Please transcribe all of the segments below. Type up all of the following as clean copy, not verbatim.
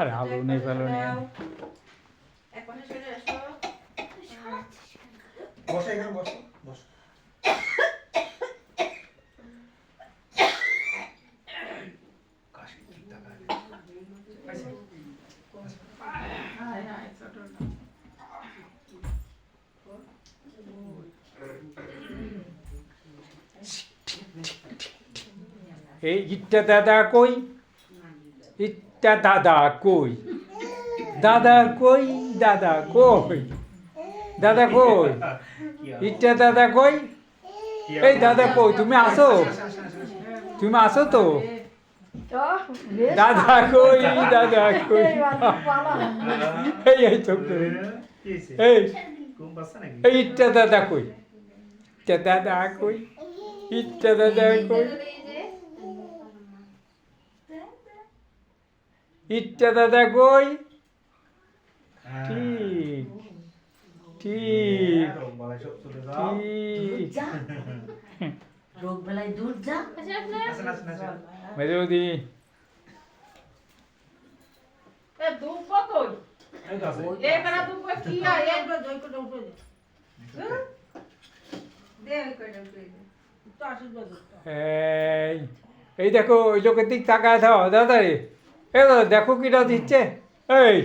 আর আলু নেই পেলো নেই বসো এখানে বসো বসো কাশি ঠিক থাকা আচ্ছা এই ইটটা দাদা কই ইটটা দাদা কই দাদা কই দাদা কই দাদা কই ইটটা দাদা কই এই দাদা কই তুমি আসো তুমি আসো তো দাদা কই দাদা কই এই চোখ করে এই এই ইটটা দাদা কই ইটটা দাদা কই ইটটা দাদা কই ইটটা দাদা কই ঠিক ঠিক ঠিক রোগ বেলায় দূর যা মেজদি এই দেখো ওই লোকের দিক তাকায় দাও দাদা রে এ দাদা দেখো কিটা দিচ্ছে এই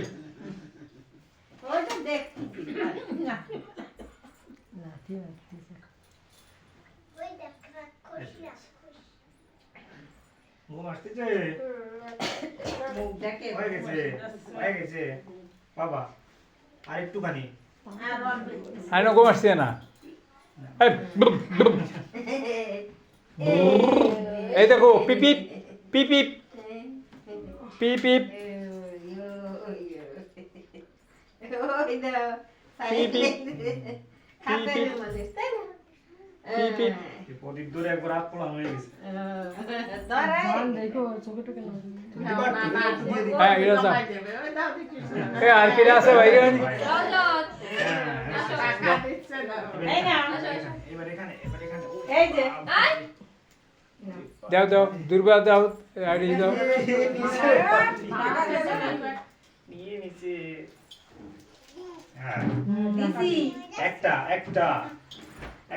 ঘুম আসতেছে হয়ে গেছে বাবা আর একটুখানি আইনো ঘুম আসছে না এই, বুম, বুম। এই দেখো পিপিপ পিপিপ পিপিপ পিপিপ প্রদীপ ধরে একবার হাত পোড়ানো হয়ে গেছে হ্যাঁ এটা দাও এই আর কি আছে ভাই এবার এখানে দাও দাও দুর্বা দাও আর এই দাও নিয়ে নিচে হ্যাঁ একটা একটা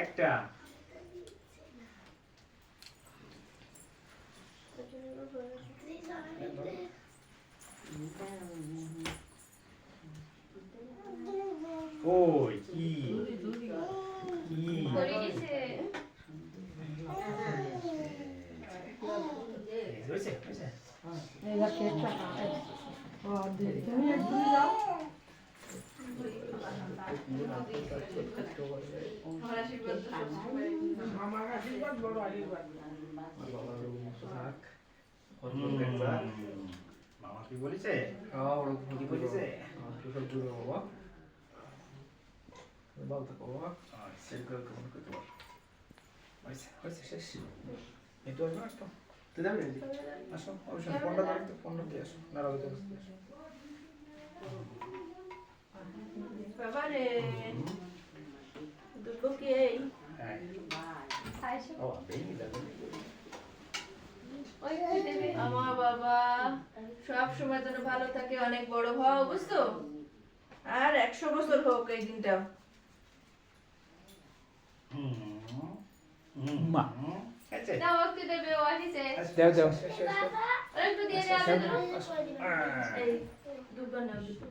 একটা ওই কি কি হয়েছে হয়েছে মামা কি বলেছে কি বলেছে শেষ একটু আসবে একটু তুই যাবি আসো অবশ্যই ফোনটা ধরে একটু ফোনটা দিয়ে আসো নাড়া হতে বসতে আসো বাবারে দুটো কি এই ও বেবি যাবে আমার বাবা সব সময় যেন ভালো থাকে, অনেক বড় হও, বুঝছো? আর 100 বছর হোক এই দিনটা। মা আচ্ছা দাও একটু দেবে ও আসিছে দাও দাও আর একটু দিয়ে দে আমি দেব এই দুটো নাও দুটো।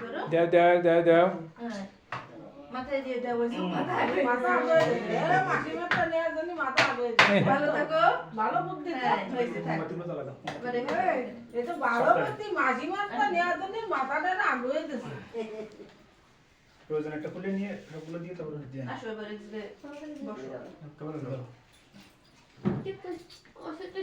করো। দাও দাও দাও দাও হ্যাঁ। মাথায় দিয়ে দাও ওই সব মাথায়। ভালো থাকো। ভালো বুদ্ধি তো। হ্যাঁ, হয়েছে থাক। তুমি তো লাগা এবারে এই তো ভালো বুদ্ধি মাঝিমারটা নেওয়ার জন্য মাথাটা আগে হয়ে গেছে। প্রয়োজন একটা খুলে নিয়ে সবগুলো দিয়ে তারপরে দিয়ে আসো এবারে বসো। তারপরে ধরো কিন্তু ওষুধ